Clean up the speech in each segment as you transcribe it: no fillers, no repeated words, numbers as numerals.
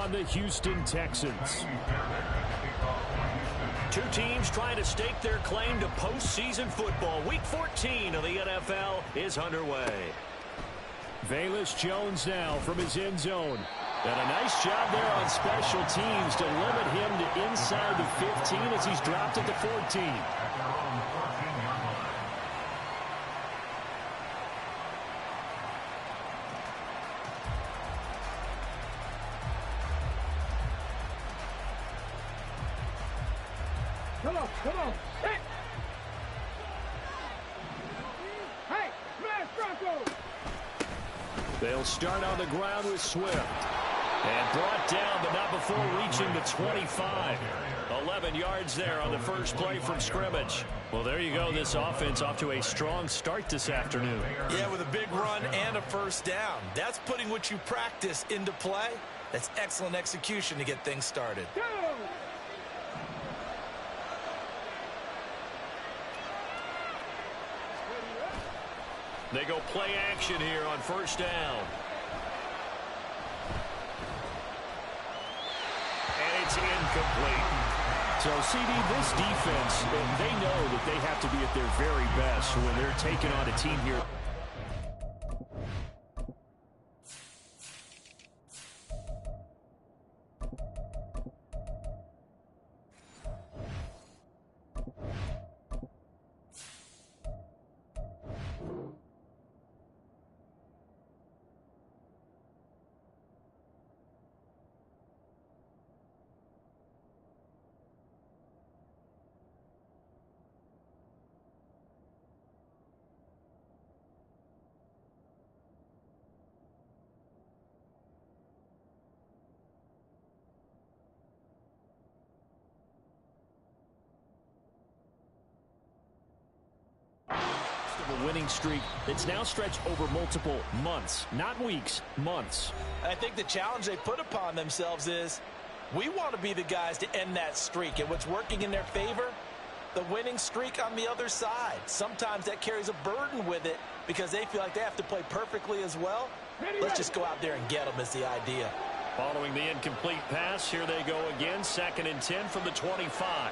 on the Houston Texans. Two teams trying to stake their claim to postseason football. Week 14 of the NFL is underway. Velus Jones now from his end zone. And a nice job there on special teams to limit him to inside the 15 as he's dropped at the 14. Come on. Hey! Hey, smash Bronco! They'll start on the ground with Swift. And brought down, but not before reaching the 25. 11 yards there on the first play from scrimmage. Well, there you go. This offense off to a strong start this afternoon. Yeah, with a big run and a first down. That's putting what you practice into play. That's excellent execution to get things started. Go! They go play action here on first down. And it's incomplete. So, CD, this defense, they know that they have to be at their very best when they're taking on a team here. A winning streak that's now stretched over multiple months, not weeks, months. I think the challenge they put upon themselves is we want to be the guys to end that streak. And what's working in their favor? The winning streak on the other side. Sometimes that carries a burden with it because they feel like they have to play perfectly as well. Let's just go out there and get them is the idea. Following the incomplete pass, here they go again. 2nd and 10 from the 25.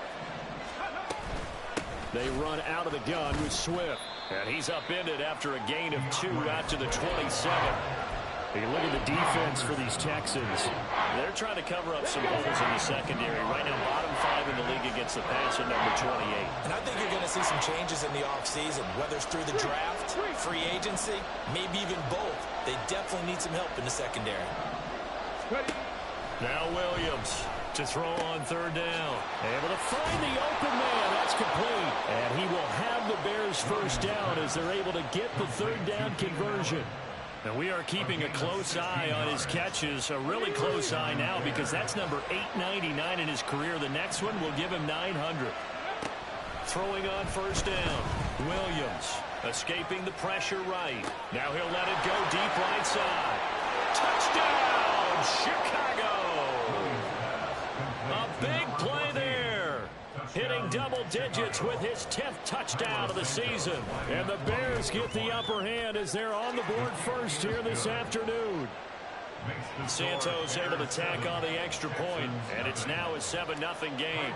They run out of the gun with Swift. And he's upended after a gain of 2 out to the 27. Hey, look at the defense for these Texans. They're trying to cover up some holes in the secondary. Right now, bottom 5 in the league against the pass at number 28. And I think you're going to see some changes in the offseason, whether it's through the draft, free agency, maybe even both. They definitely need some help in the secondary. Now Williams to throw on 3rd down. Able to find the open man. That's complete. And he will have the Bears first down as they're able to get the 3rd down conversion. And we are keeping a close eye on his catches, a really close eye now because that's number 899 in his career. The next one will give him 900. Throwing on 1st down. Williams escaping the pressure right. Now he'll let it go deep right side. Touchdown, Chicago! A big play there. Hitting double digits with his 10th touchdown of the season. And the Bears get the upper hand as they're on the board first here this afternoon. Santos able to tack on the extra point, and it's now a 7-0 game.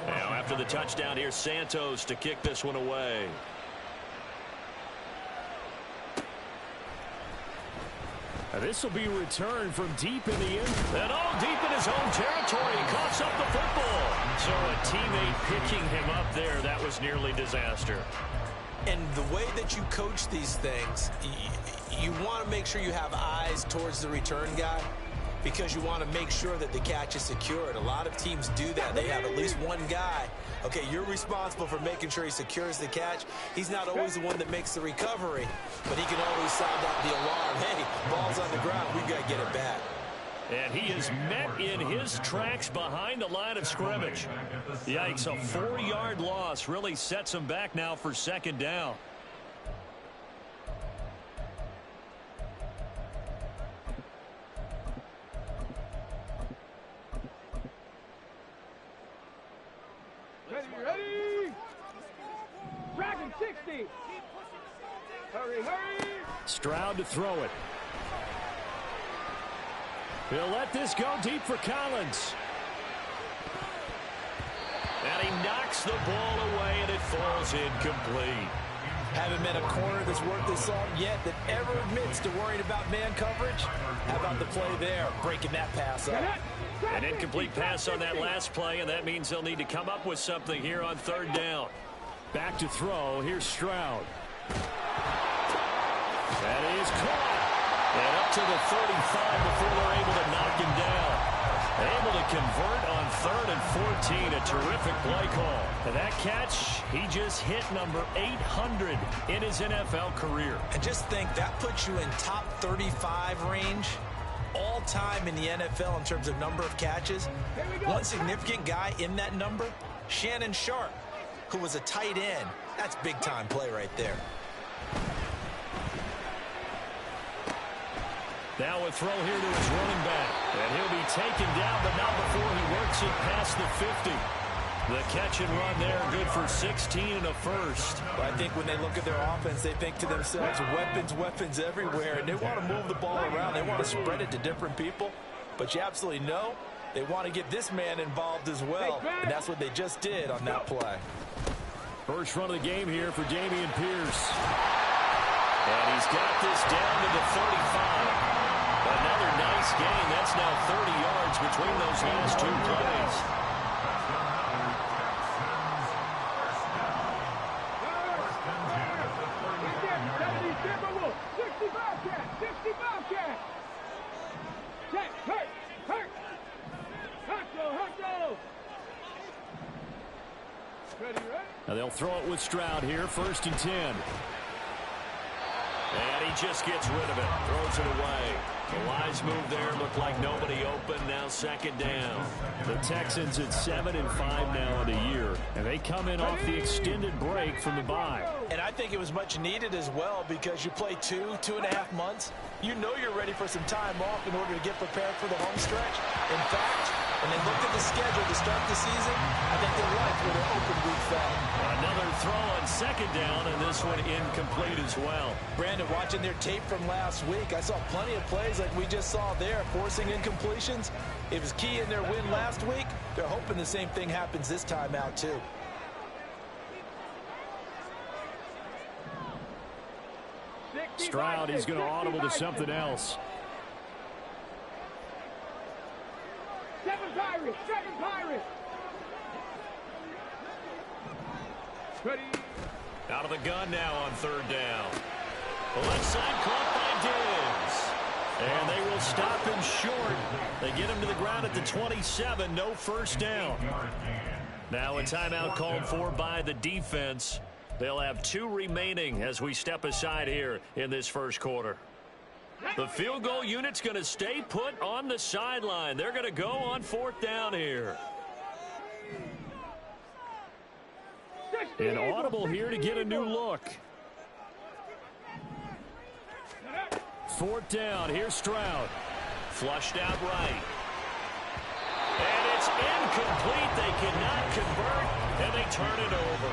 Now after the touchdown, here's Santos to kick this one away. This will be returned from deep in the end. And all deep in his own territory. He coughs up the football. So a teammate picking him up there, that was nearly disaster. And the way that you coach these things, you want to make sure you have eyes towards the return guy because you want to make sure that the catch is secured. A lot of teams do that. They have at least one guy. Okay, you're responsible for making sure he secures the catch. He's not always the one that makes the recovery, but he can always sound out the alarm. Hey, ball's on the ground. We've got to get it back. And he is met in his tracks behind the line of scrimmage. Yikes, a 4-yard loss really sets him back now for 2nd down. Ready? Dragon 60. Hurry. Stroud to throw it. He'll let this go deep for Collins. And he knocks the ball away, and it falls incomplete. Haven't met a corner that's worth his salt yet that ever admits to worrying about man coverage. How about the play there, breaking that pass up? An incomplete pass on that last play, and that means they'll need to come up with something here on third down. Back to throw. Here's Stroud. That is caught. And up to the 35 before they're able to knock him down. Able to convert on 3rd and 14. A terrific play call. And that catch, he just hit number 800 in his NFL career. And just think, that puts you in top 35 range all time in the NFL in terms of number of catches. One significant guy in that number, Shannon Sharp, who was a tight end. That's big-time play right there. Now a throw here to his running back. And he'll be taken down, but not before he works it past the 50. The catch and run there, good for 16 and a first. But I think when they look at their offense, they think to themselves, weapons, weapons everywhere. And they want to move the ball around. They want to spread it to different people. But you absolutely know they want to get this man involved as well. And that's what they just did on that play. First run of the game here for Dameon Pierce. And he's got this down to the 35. Another nice gain. That's now 30 yards between those last two plays. Now they'll throw it with Stroud here, 1st and 10. And he just gets rid of it, throws it away. The wise move there, looked like nobody open, now 2nd down. The Texans at 7-5 now in the year, and they come in off the extended break from the bye. And I think it was much needed as well, because you play 2.5 months. You know you're ready for some time off in order to get prepared for the home stretch. In fact, when they looked at the schedule to start the season, I think they liked where their open week fell. Another throw on 2nd down, and this one incomplete as well. Brandon, watching their tape from last week, I saw plenty of plays like we just saw there, forcing incompletions. It was key in their win last week. They're hoping the same thing happens this time out, too. Stroud, he's going to audible to something else. 7 Pirates! 7 Pirates! Ready? Out of the gun now on 3rd down. The left side caught by Diggs. And they will stop him short. They get him to the ground at the 27. No first down. Now a timeout called for by the defense. They'll have 2 remaining as we step aside here in this first quarter. The field goal unit's going to stay put on the sideline. They're going to go on 4th down here. An audible here to get a new look. 4th down. Here's Stroud. Flushed out right. And it's incomplete. They cannot convert, and they turn it over.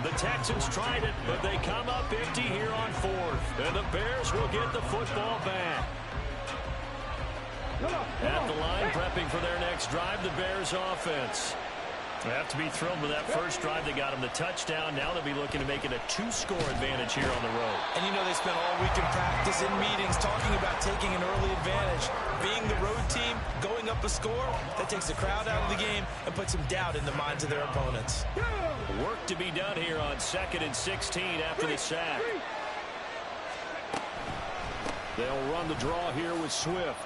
The Texans tried it, but they come up empty here on 4th. And the Bears will get the football back. At the line, prepping for their next drive, the Bears offense. They have to be thrilled with that first drive. They got them the touchdown. Now they'll be looking to make it a 2-score advantage here on the road. And you know they spent all week in practice, in meetings, talking about taking an early advantage. Being the road team, going up a score, that takes the crowd out of the game and puts some doubt in the minds of their opponents. Work to be done here on 2nd and 16 after the sack. They'll run the draw here with Swift.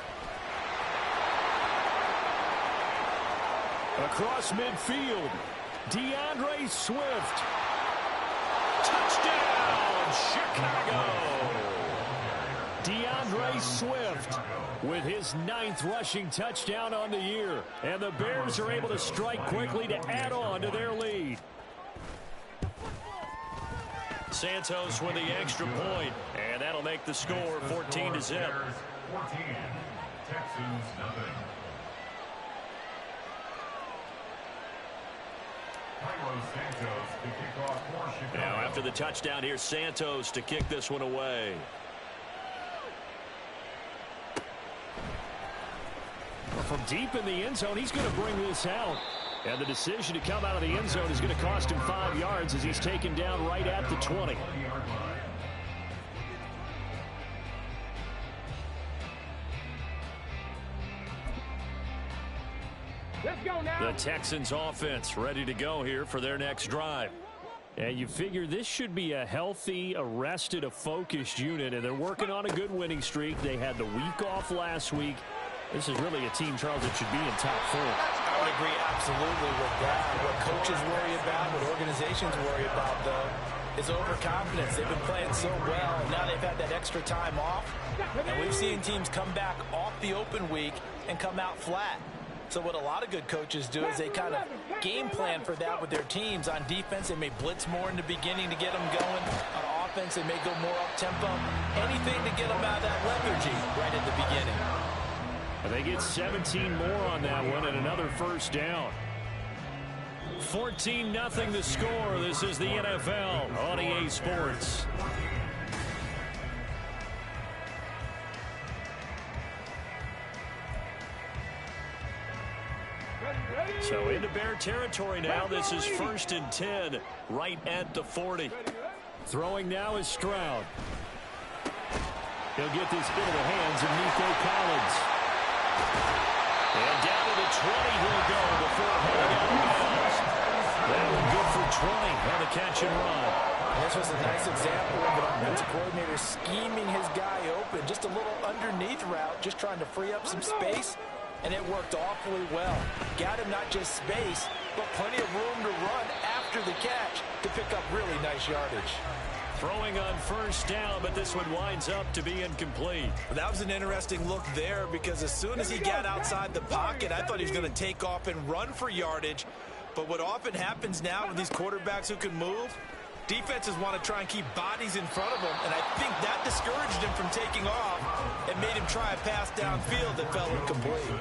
Across midfield, DeAndre Swift. Touchdown, Chicago! DeAndre Swift with his 9th rushing touchdown on the year. And the Bears are able to strike quickly to add on to their lead. Santos with the extra point, and that'll make the score 14-0. 14, Texans nothing. Now after the touchdown, here's Santos to kick this one away. from deep in the end zone, he's going to bring this out. And the decision to come out of the end zone is going to cost him 5 yards as he's taken down right at the 20. Let's go now. The Texans offense ready to go here for their next drive. And you figure this should be a healthy, a focused unit, and they're working on a good winning streak. They had the week off last week. This is really a team, Charles, that should be in top form. I would agree absolutely with that. What coaches worry about, what organizations worry about, though, is overconfidence. They've been playing so well, and now they've had that extra time off. And we've seen teams come back off the open week and come out flat. So what a lot of good coaches do is they kind of game plan for that with their teams. On defense, they may blitz more in the beginning to get them going. On offense, they may go more up-tempo. Anything to get them out of that lethargy right at the beginning. They get 17 more on that one and another first down. 14-0 the score. This is the NFL on EA Sports. So into Bear territory now. This is 1st and 10 right at the 40. Throwing now is Stroud. He'll get this into the hands of Nico Collins. And down to the 20 he'll go before heading out of bounds. That one good for 20 on the catch and run. This was a nice example of an offensive coordinator scheming his guy open. Just a little underneath route, just trying to free up some space. And it worked awfully well. Got him not just space, but plenty of room to run after the catch to pick up really nice yardage. Throwing on first down, but this one winds up to be incomplete. That was an interesting look there because as soon as he got outside the pocket, I thought he was going to take off and run for yardage. But what often happens now with these quarterbacks who can move, defenses want to try and keep bodies in front of them, and I think that discouraged him from taking off and made him try a pass downfield that fell incomplete.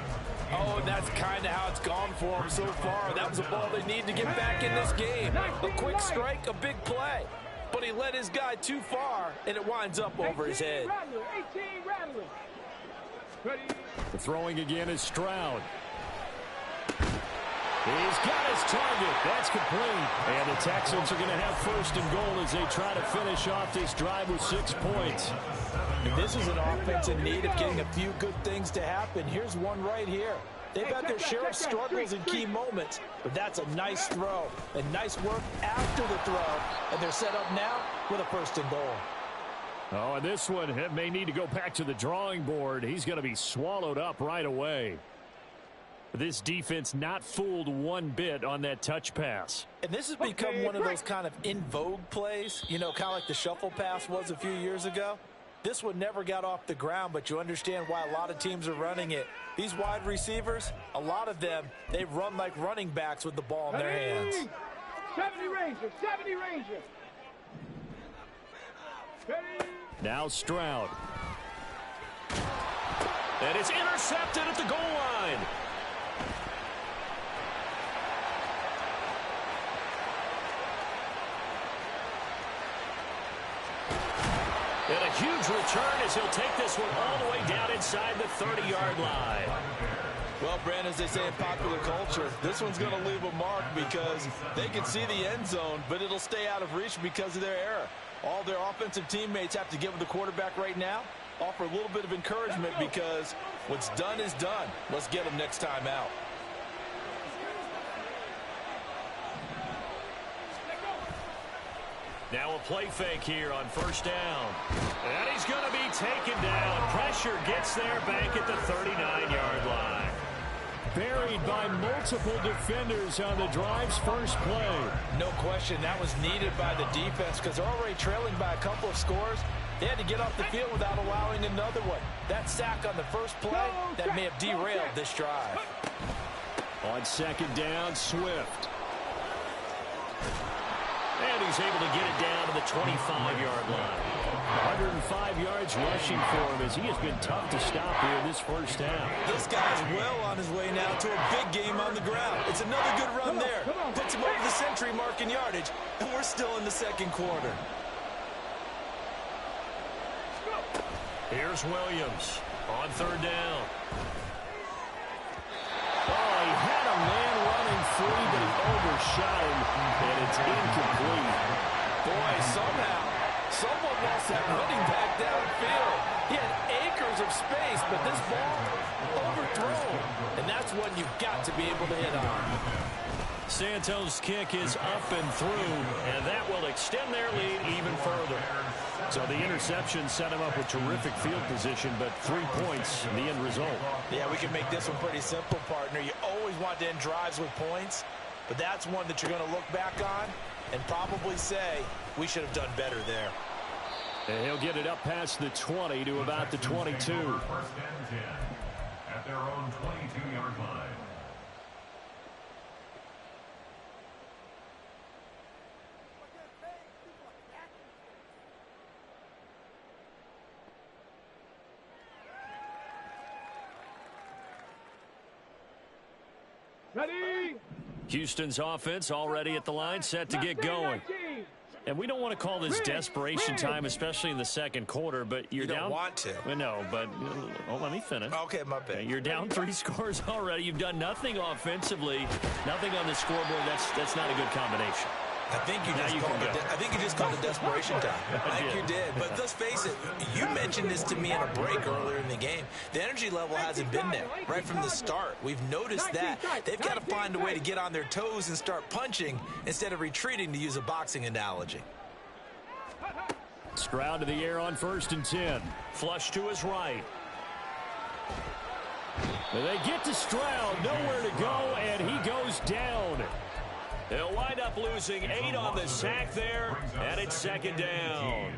Oh, and that's kind of how it's gone for him so far. That was a ball they need to get back in this game. A quick strike, a big play. But he led his guy too far, and it winds up over his head. The throwing again is Stroud. He's got his target. That's complete. And the Texans are going to have 1st and goal as they try to finish off this drive with 6 points. And this is an offense in need of getting a few good things to happen. Here's one right here. They've had their share of struggles in key moments, but that's a nice throw and nice work after the throw. And they're set up now with a 1st and goal. Oh, and this one may need to go back to the drawing board. He's going to be swallowed up right away. This defense not fooled one bit on that touch pass. And this has become one of those kind of in vogue plays, you know, kind of like the shuffle pass was a few years ago. This one never got off the ground, but you understand why a lot of teams are running it. These wide receivers, a lot of them, they run like running backs with the ball in their hands. 70 Ranger, 70 Ranger. Now Stroud. And it's intercepted at the goal line. And a huge return as he'll take this one all the way down inside the 30-yard line. Well, Brandon, as they say in popular culture, this one's going to leave a mark because they can see the end zone, but it'll stay out of reach because of their error. All their offensive teammates have to give the quarterback right now, offer a little bit of encouragement because what's done is done. Let's get them next time out. Now a play fake here on 1st down. And he's going to be taken down. Pressure gets there back at the 39-yard line. Buried by multiple defenders on the drive's first play. No question, that was needed by the defense because they're already trailing by a couple of scores. They had to get off the field without allowing another one. That sack on the first play, that may have derailed this drive. On 2nd down, Swift. And he's able to get it down to the 25-yard line. 105 yards rushing for him as he has been tough to stop here this first half. This guy's well on his way now to a big game on the ground. It's another good run there. Puts him over the century mark in yardage, and we're still in the 2nd quarter. Here's Williams on 3rd down. shot, and it's incomplete. Boy, somehow, someone lost that running back downfield. He had acres of space, but this ball overthrown. And that's one you've got to be able to hit on. Santos' kick is up and through, and that will extend their lead even further. So the interception set him up with terrific field position, but 3 points in the end result. Yeah, we can make this one pretty simple, partner. You always want to end drives with points, but that's one that you're going to look back on and probably say, we should have done better there. And he'll get it up past the 20 to about the 22. First and 10 at their own 22-yard line. Ready? Houston's offense already at the line, set to get going. And we don't want to call this desperation time, especially in the second quarter, but you're You down. don't want to. Well, no, but let me finish. Okay, my bad. Okay, you're down 3 scores already. You've done nothing offensively, nothing on the scoreboard. That's not a good combination. I think you just called it desperation time. I think you did. But let's face it, you mentioned this to me in a break earlier in the game. The energy level hasn't been there right from the start. We've noticed that. They've got to find a way to get on their toes and start punching instead of retreating, to use a boxing analogy. Stroud to the air on 1st and 10. Flush to his right. And they get to Stroud, nowhere to go, and he goes down. They'll wind up losing 8 on the sack there, and it's 2nd down.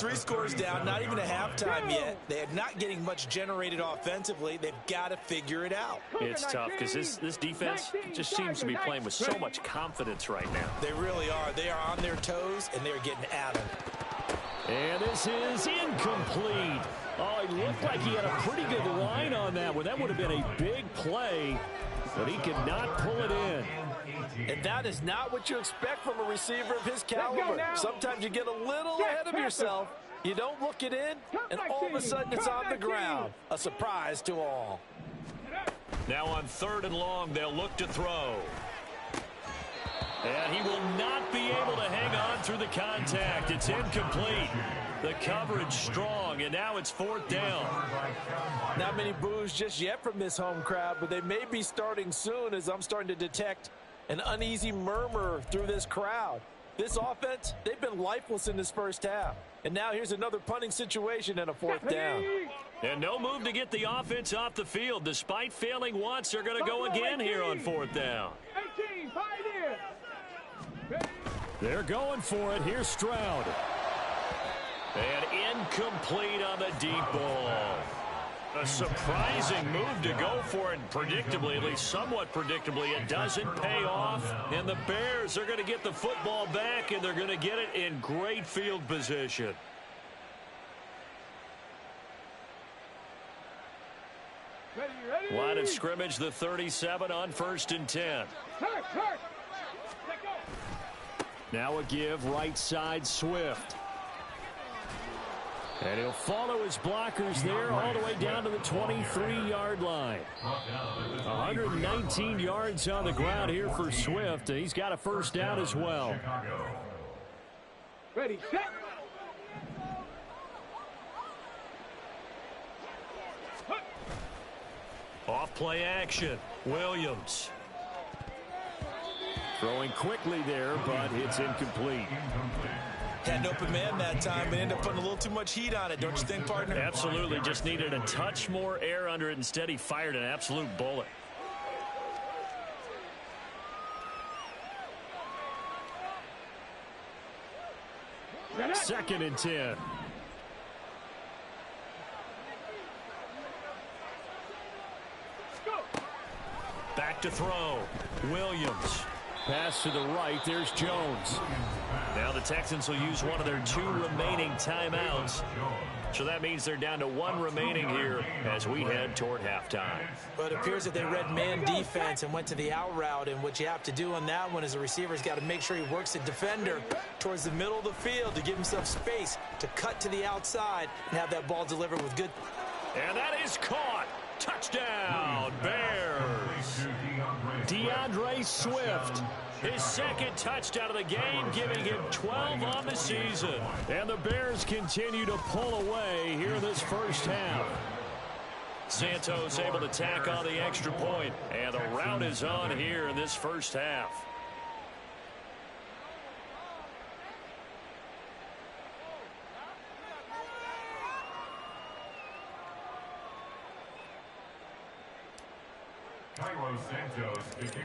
3 scores down, not even a halftime yet. They are not getting much generated offensively. They've got to figure it out. It's tough because this defense just seems to be playing with so much confidence right now. They really are. They are on their toes, and they're getting at them. And this is incomplete. Oh, it looked like he had a pretty good line on that one. That would have been a big play, but he could not pull it in. And that is not what you expect from a receiver of his caliber. Sometimes you get a little ahead of yourself. You don't look it in, and all of a sudden it's on the ground. A surprise to all. Now on 3rd and long, they'll look to throw. And he will not be able to hang on through the contact. It's incomplete. The coverage strong, and now it's 4th down. Not many boos just yet from this home crowd, but they may be starting soon, as I'm starting to detect an uneasy murmur through this crowd. This offense, they've been lifeless in this first half. And now here's another punting situation and a 4th down. And no move to get the offense off the field. Despite failing once, they're going to go again here on 4th down. 18, pioneer. They're going for it. Here's Stroud. And incomplete on the deep ball. A surprising move to go for it. Predictably, at least somewhat predictably, it doesn't pay off. And the Bears are going to get the football back, and they're going to get it in great field position. Ready. Line of scrimmage, the 37 on 1st and 10. Hurt. Let go. Now a give, right side, Swift. And he'll follow his blockers there all the way down to the 23-yard line. 119 yards on the ground here for Swift, and he's got a 1st down as well. Ready, set. Off play action, Williams. Throwing quickly there, but it's incomplete. Had an open man that time, but ended up putting a little too much heat on it, don't you think, partner? Absolutely, just needed a touch more air under it. Instead, he fired an absolute bullet. Second and 10. Back to throw. Williams. Pass to the right. There's Jones. Now the Texans will use one of their 2 remaining timeouts. So that means they're down to 1 remaining here as we head toward halftime. But it appears that they read man defense and went to the out route. And what you have to do on that one is the receiver's got to make sure he works the defender towards the middle of the field to give himself space to cut to the outside and have that ball delivered with good. And that is caught. Touchdown, Bears. DeAndre Swift His second touchdown of the game, giving him 12 on the season. And the Bears continue to pull away here in this first half. Santos able to tack on the extra point, and the rout is on here in this first half.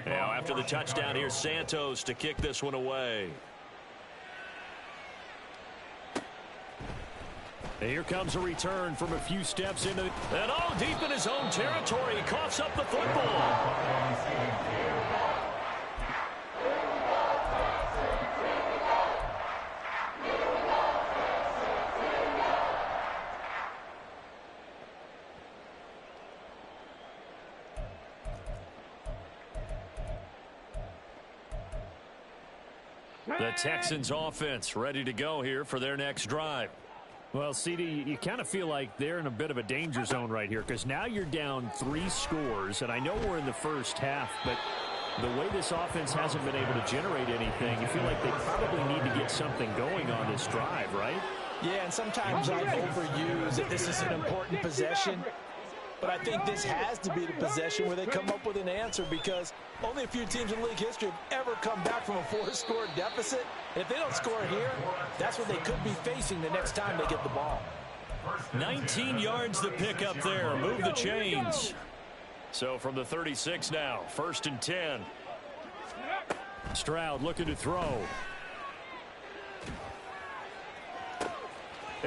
Now after the touchdown, here's Santos to kick this one away. And here comes a return from a few steps into and all deep in his own territory. He coughs up the football. The Texans offense ready to go here for their next drive. Well, CD, you kind of feel like they're in a bit of a danger zone right here because now you're down 3 scores, and I know we're in the first half, but the way this offense hasn't been able to generate anything, you feel like they probably need to get something going on this drive, right? Yeah, and sometimes I overuse that this is an important possession. But I think this has to be the possession where they come up with an answer because only a few teams in league history have ever come back from a 4-score deficit. And if they don't score here, that's what they could be facing the next time they get the ball. 19 yards to pick up there. Move the chains. So from the 36 now, 1st and 10. Stroud looking to throw.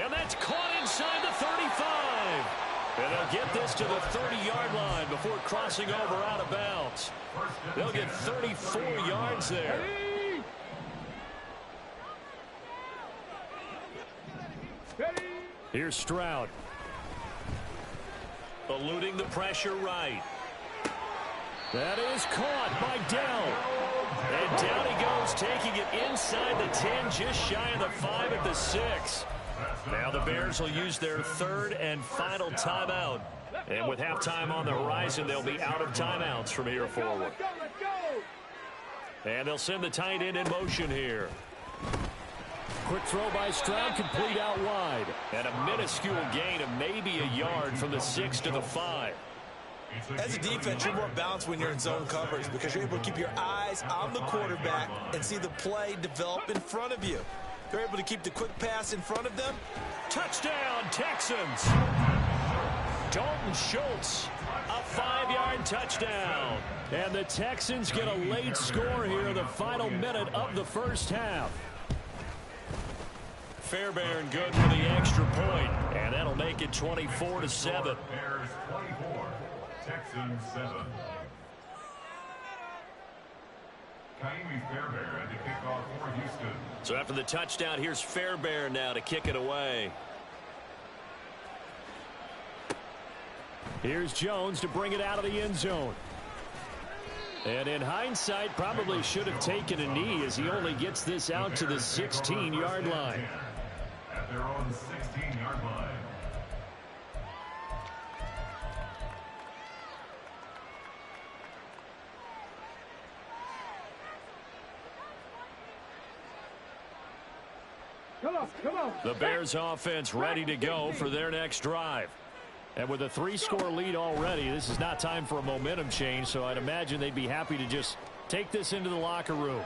And that's caught inside the 35. And they'll get this to the 30-yard line before crossing over out of bounds. They'll get 34 yards there. Here's Stroud. Eluding the pressure right. That is caught by Dell. And down he goes, taking it inside the 10, just shy of the 5 at the 6. Now the Bears will use their 3rd and final timeout. And with halftime on the horizon, they'll be out of timeouts from here forward. And they'll send the tight end in motion here. Quick throw by Stroud, complete out wide. And a minuscule gain of maybe a yard from the 6 to the 5. As a defense, you're more balanced when you're in zone coverage because you're able to keep your eyes on the quarterback and see the play develop in front of you. They're able to keep the quick pass in front of them. Touchdown, Texans. Dalton Schultz, a 5-yard touchdown. And the Texans get a late score here in the final minute of the first half. Fairbairn good for the extra point, and that'll make it 24-7. Bears 24, Texans 7. Fairbairn to kick off for Houston. So after the touchdown, here's Fairbairn now to kick it away. Here's Jones to bring it out of the end zone. And in hindsight, probably should have taken a knee as he only gets this out to the 16-yard line. At their own 16-yard line. Come on. The Bears offense ready to go for their next drive. And with a 3-score lead already, this is not time for a momentum change, so I'd imagine they'd be happy to just take this into the locker room.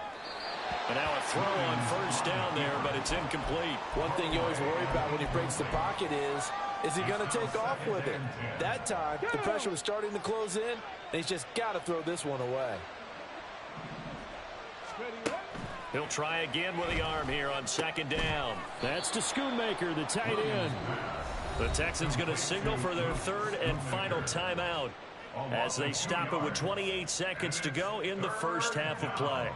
And now a throw on 1st down there, but it's incomplete. One thing you always worry about when he breaks the pocket is he going to take off with it? That time, the pressure was starting to close in, and he's just got to throw this one away. He'll try again with the arm here on 2nd down. That's to Schoonmaker, the tight end. The Texans going to signal for their 3rd and final timeout as they stop it with 28 seconds to go in the first half of play.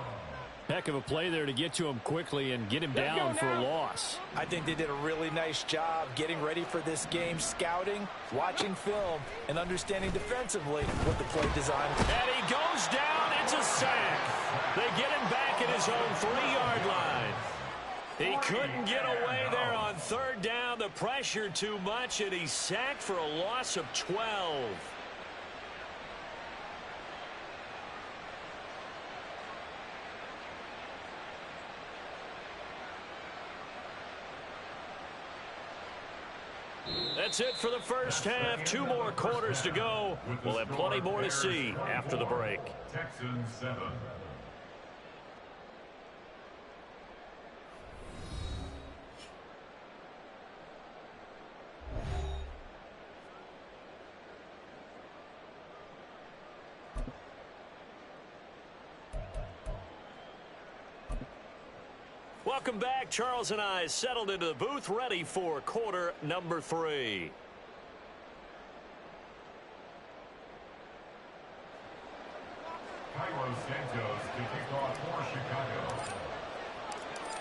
Heck of a play there to get to him quickly and get him down for a loss. I think they did a really nice job getting ready for this game, scouting, watching film, and understanding defensively what the play design. And he goes down. It's a sack. They get him back at his own 3-yard line. He couldn't get away there on 3rd down. The pressure too much, and he's sacked for a loss of 12. That's it for the first half. 2 more quarters to go. We'll have plenty more to see after the break. Texans 7. Welcome back. Charles and I settled into the booth, ready for quarter number 3.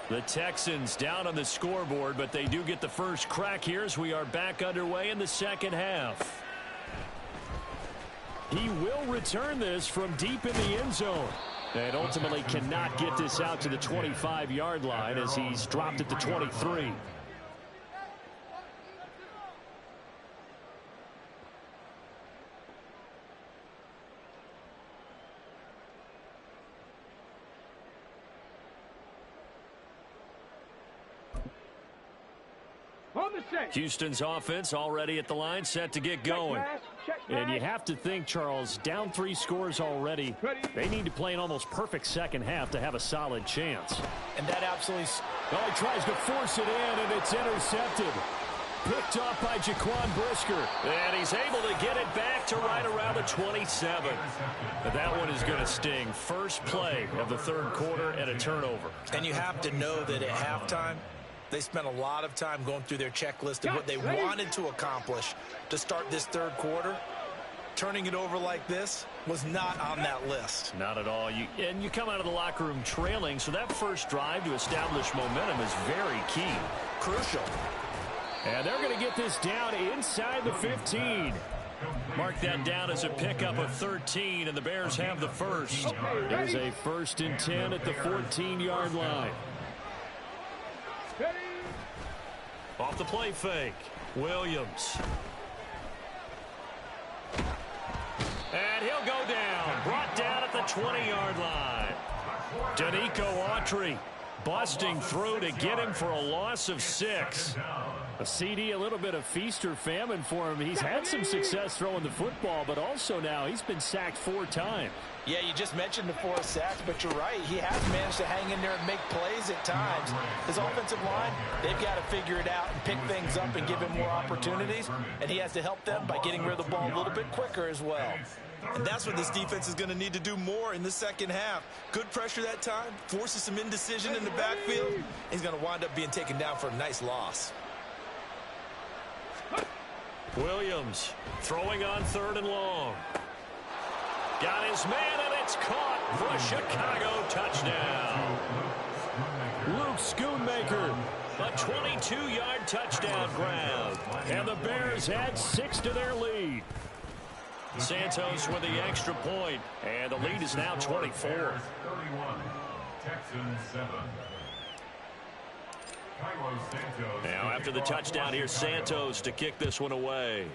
The Texans down on the scoreboard, but they do get the first crack here as we are back underway in the second half. He will return this from deep in the end zone. And ultimately cannot get this out to the 25-yard line as he's dropped at the 23. Houston's offense already at the line, set to get going. And you have to think, Charles, down 3 scores already. They need to play an almost perfect second half to have a solid chance. And that absolutely... Oh, he tries to force it in, and it's intercepted. Picked off by Jaquan Brisker. And he's able to get it back to right around the 27. But that one is going to sting. First play of the third quarter and a turnover. And you have to know that at halftime, they spent a lot of time going through their checklist of what they wanted to accomplish to start this third quarter. Turning it over like this was not on that list. Not at all. And you come out of the locker room trailing, so that first drive to establish momentum is very key. Crucial. And they're going to get this down inside the 15. Mark that down as a pickup of 13, and the Bears have the first. There's a 1st and 10 at the 14-yard line. Off the play fake, Williams. And he'll go down. Brought down at the 20-yard line. Danico Autry busting through to get him for a loss of 6. A CD, a little bit of feast or famine for him. He's had some success throwing the football, but also now he's been sacked 4 times. Yeah, you just mentioned the 4 sacks, but you're right. He has managed to hang in there and make plays at times. His offensive line, they've got to figure it out and pick things up and give him more opportunities, and he has to help them by getting rid of the ball a little bit quicker as well. And that's what this defense is going to need to do more in the second half. Good pressure that time, forces some indecision in the backfield. He's going to wind up being taken down for a nice loss. Williams throwing on 3rd and long. Got his man, and it's caught for a Chicago touchdown. Luke Schoonmaker, a 22-yard touchdown grab. And the Bears add 6 to their lead. Santos with the extra point, and the lead is now 24. 31, Texans 7. Now after the touchdown, here's Santos to kick this one away.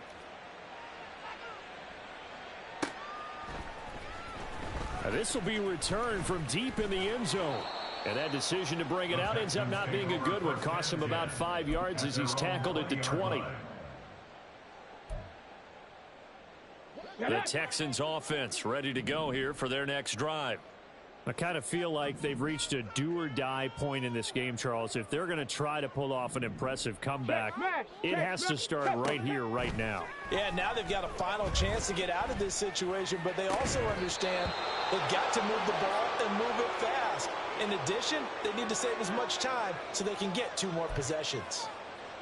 Now this will be returned from deep in the end zone. And that decision to bring it out ends up not being a good one. Costs him about 5 yards as he's tackled at the 20. The Texans offense ready to go here for their next drive. I kind of feel like they've reached a do-or-die point in this game, Charles. If they're going to try to pull off an impressive comeback, it has to start right here, right now. Yeah, now they've got a final chance to get out of this situation, but they also understand they've got to move the ball and move it fast. In addition, they need to save as much time so they can get 2 more possessions.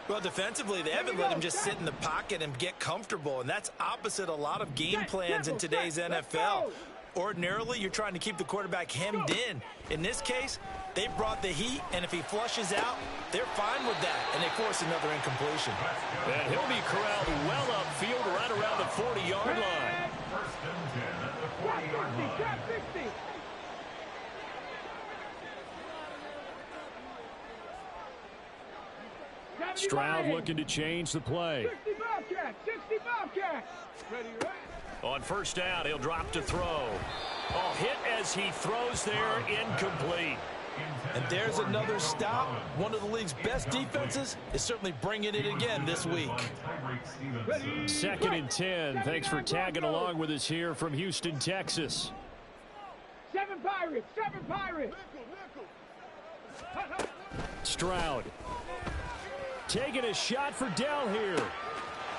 Well, defensively, they haven't let him just sit in the pocket and get comfortable, and that's opposite a lot of game plans in today's NFL. Ordinarily, you're trying to keep the quarterback hemmed in. In this case, they brought the heat, and if he flushes out, they're fine with that, and they force another incompletion. And he'll be corralled well upfield right around the 40-yard line. 1st and 10 at the 40-yard line. Stroud looking to change the play. 60 Bobcats. Ready. On 1st down, he'll drop to throw. Oh, hit as he throws there, incomplete. And there's another stop. One of the league's best defenses is certainly bringing it again this week. 2nd and 10. Thanks for tagging along with us here from Houston, Texas. 7 Pirates, 7 Pirates. Stroud taking a shot for Dell here.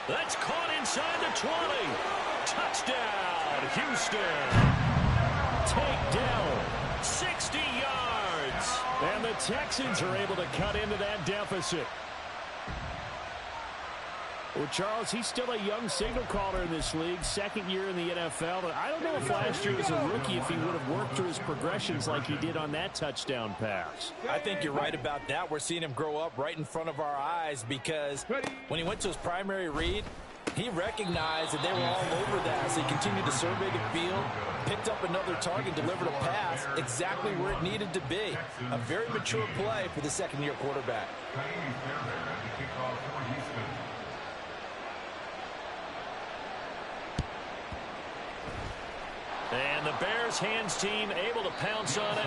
That's caught inside the 20. Touchdown, Houston. Take down 60 yards. And the Texans are able to cut into that deficit. Well, Charles, he's still a young signal caller in this league, 2nd year in the NFL. But I don't know if last year as a rookie if he would have worked through his progressions like he did on that touchdown pass. I think you're right about that. We're seeing him grow up right in front of our eyes because when he went to his primary read, he recognized that they were all over that. So he continued to survey the field, picked up another target, delivered a pass exactly where it needed to be. A very mature play for the 2nd-year quarterback. And the Bears hands team able to pounce on it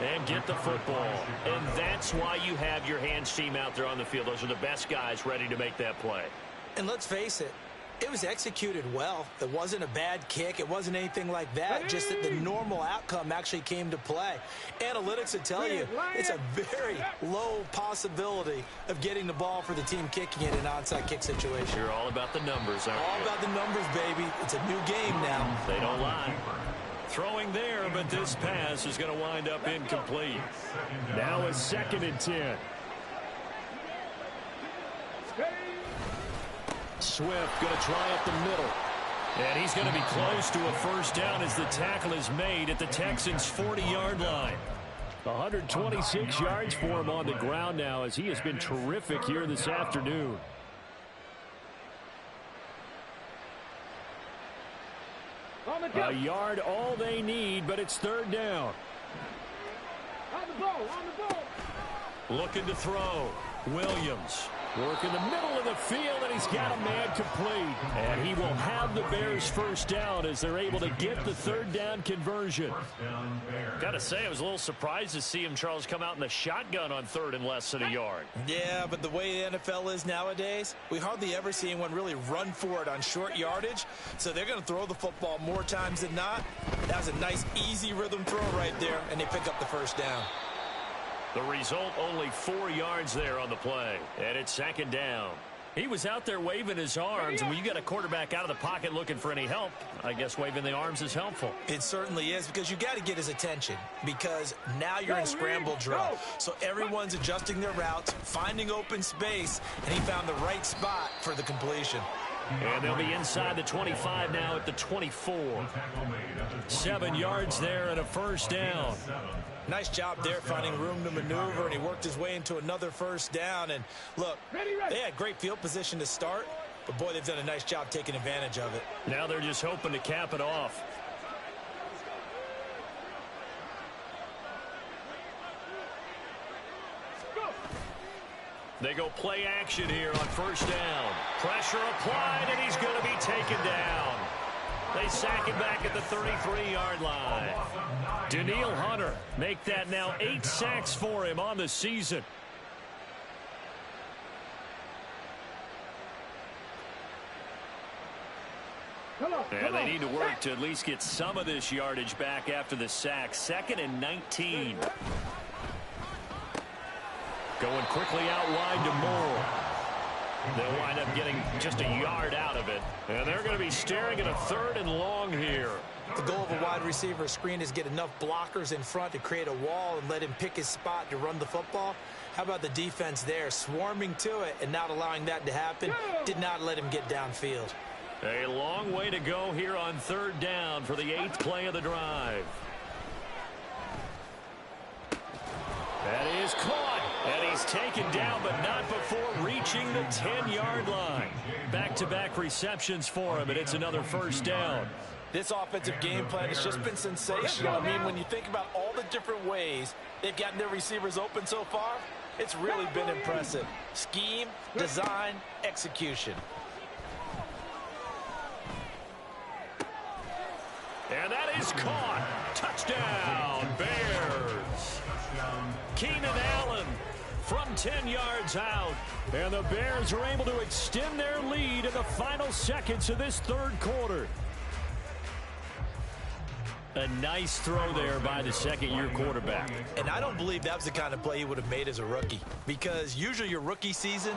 and get the football. And that's why you have your hands team out there on the field. Those are the best guys ready to make that play. And let's face it, it was executed well. It wasn't a bad kick. It wasn't anything like that. Just that the normal outcome actually came to play. Analytics would tell you it's a very low possibility of getting the ball for the team kicking it in an onside kick situation. You're all about the numbers, aren't you? All about the numbers, baby. It's a new game now. They don't lie. Throwing there, but this pass is going to wind up incomplete. Now a 2nd and 10. Swift going to try up the middle. And he's going to be close to a first down as the tackle is made at the Texans' 40-yard line. 126 yards for him on the ground now as he has been terrific here this afternoon. A yard all they need, but it's 3rd down. On the ball. Looking to throw. Williams. Work in the middle of the field, and he's got a man complete. And he will have the Bears' first down as they're able to get the 3rd down conversion. Got to say, I was a little surprised to see him, Charles, come out in the shotgun on 3rd and less than a yard. Yeah, but the way the NFL is nowadays, we hardly ever see anyone really run for it on short yardage. So they're going to throw the football more times than not. That was a nice, easy rhythm throw right there, and they pick up the first down. The result, only 4 yards there on the play. And it's 2nd down. He was out there waving his arms, and when you got a quarterback out of the pocket looking for any help, I guess waving the arms is helpful. It certainly is, because you got to get his attention, because now you're in scramble drill. So everyone's adjusting their routes, finding open space, and he found the right spot for the completion. And they'll be inside the 25 now at the 24. 7 yards there and a first down. Nice job there finding room to maneuver, and he worked his way into another first down. And look, they had great field position to start, but boy, they've done a nice job taking advantage of it. Now they're just hoping to cap it off. They go play action here on first down. Pressure applied, and he's going to be taken down. They sack him back at the 33-yard line. Daniil Hunter make that now 8 sacks for him on the season. And they need to work to at least get some of this yardage back after the sack. 2nd and 19. Going quickly out wide to Moore. They'll wind up getting just a yard out of it. And they're going to be staring at a 3rd and long here. The goal of a wide receiver screen is get enough blockers in front to create a wall and let him pick his spot to run the football. How about the defense there, swarming to it and not allowing that to happen? Did not let him get downfield. A long way to go here on 3rd down for the 8th play of the drive. That is caught, and he's taken down, but not before reaching the 10-yard line. Back-to-back receptions for him, and it's another first down. This offensive game plan has just been sensational. I mean, when you think about all the different ways they've gotten their receivers open so far, it's really been impressive. Scheme, design, execution. And that is caught. Touchdown, Bears. Keenan Allen from 10 yards out. And the Bears are able to extend their lead in the final seconds of this third quarter. A nice throw there by the second-year quarterback. And I don't believe that was the kind of play he would have made as a rookie, because usually your rookie season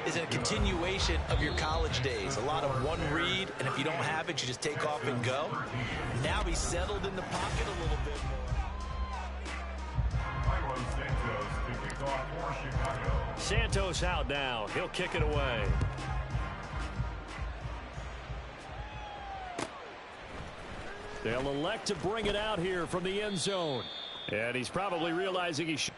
is a continuation of your college days. A lot of one read, and if you don't have it, you just take off and go. Now he's settled in the pocket a little bit more. Santos out now. He'll kick it away. They'll elect to bring it out here from the end zone. And he's probably realizing he should.